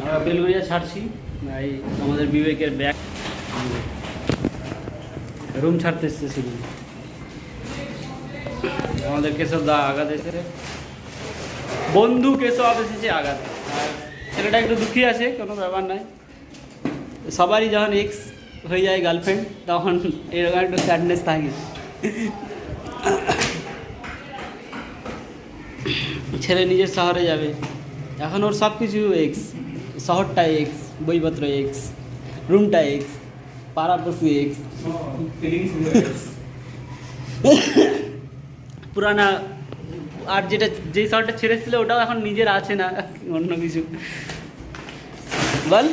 আমরা বেলগুড়িয়া ছাড়ছি, এই আমাদের বিবেকের ব্যাগ রুম ছাড়তে এসেছিল। আমাদের কেশব দা আঘাত এসেছে, বন্ধু কেশব এসেছে আঘাত। আর ছেলেটা একটু দুঃখী আছে, কোনো ব্যাপার নাই। সবারই যখন এক্স হয়ে যায় গার্লফ্রেন্ড তখন এরকম একটু স্যাডনেস থাকে। ছেলে নিজের শহরে যাবে, এখন ওর সব কিছু এক্স, শহরটা এক্স, বইপত্র এক্স, রুমটা এক্স, পাড়াপড়শি এক্স, পুরানা। আর যেটা যেই শহরটা ছেড়েছিল ওটাও এখন নিজের আছে না, অন্য কিছু বল।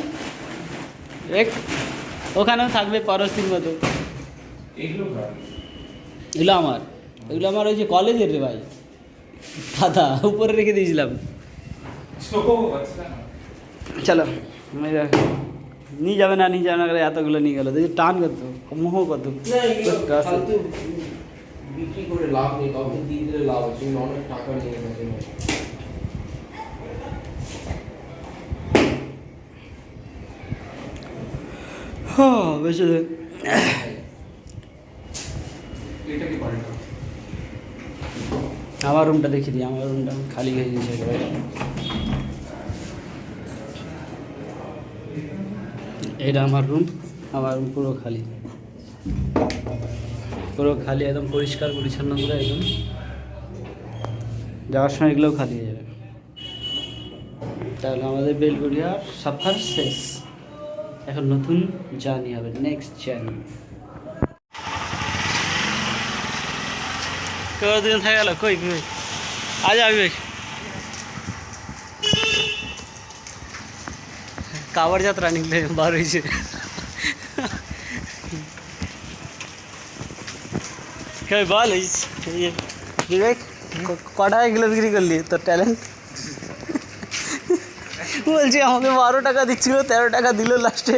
ওখানেও থাকবে পরশির মতো। এগুলো আমার, এগুলো আমার ওই যে কলেজের রে ভাই, দাদা উপরে রেখে দিয়েছিলাম। চলো নিয়ে যাবে না, নিয়ে যাবে না করে এতগুলো নিয়ে গেলো, দেখি টান কত, মোহ কত। বিক্রি করে লাভ নেই, কাউকে দিয়ে দিলে লাভ আছে, অনেক টাকা নিয়ে গেছে। বেশি আমার রুমটা দেখিয়ে দিই, আমার রুমটা খালি হয়ে গেছে একেবারে। এটা আমার রুম, আমার রুম পুরো খালি, পুরো খালি, একদম পরিষ্কার পরিচ্ছন্ন করে একদম। যাওয়ার সময় এগুলোও খালি হয়ে যাবে। তাহলে আমাদের বেলগুড়িয়ার সফর শেষ, এখন নতুন জার্নি হবে, নেক্সট জার্নি। কতদিন থেকে গেল, কই বিবেক আজ বিবেক কাবার যাত্রা নিকলে বার হয়েছে। বল বিবেক কটা এগুলো বিক্রি করলি, তোর ট্যালেন্ট? বলছি আমাকে 12 টাকা দিচ্ছিল, 13 টাকা দিল লাস্টে।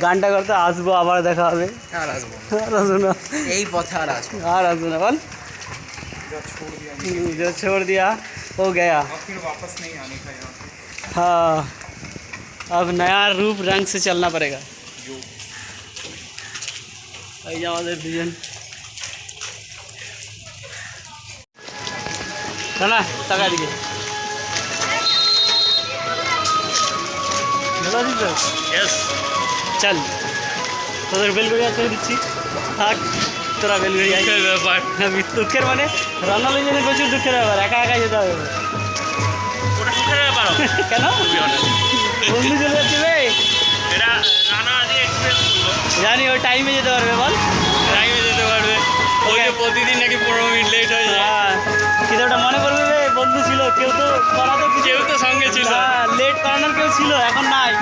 গানটা করতে আসবো, আবার দেখা হবে। আর আসবো না, এই পথে আর আসবো না বল। जो छोड़ दिया हो गया, फिर वापस नहीं आने का यहाँ। हाँ अब नया रूप रंग से चलना पड़ेगा। এই যে আমাদের দুজন না টাকা দিকে চল, তোদের বেলগুড়িয়া ছেড়ে দিচ্ছি, থাক তোরা বেলগুড়িয়া। ব্যাপার দুঃখের মানে রান্না লই জন্য প্রচুর দুঃখের ব্যাপার, একা একা যেতে হবে। ওটা সুখের ব্যাপার কেন বন্ধু চলে যাচ্ছে রে, এটা রানা আজকে এক্সপ্রেস করলো, জানি ওই টাইমে যেতে পারবে, বল টাইমে যেতে পারবে। ওই যে প্রতিদিন নাকি 15 মিনিট লেট হয়ে যায়। হ্যাঁ কিন্তু ওটা মনে করবে রে, বন্ধু ছিল, কেউ তো করাতো, কেউ তো সঙ্গে ছিল, লেট করানোর কেউ ছিল, এখন নাই।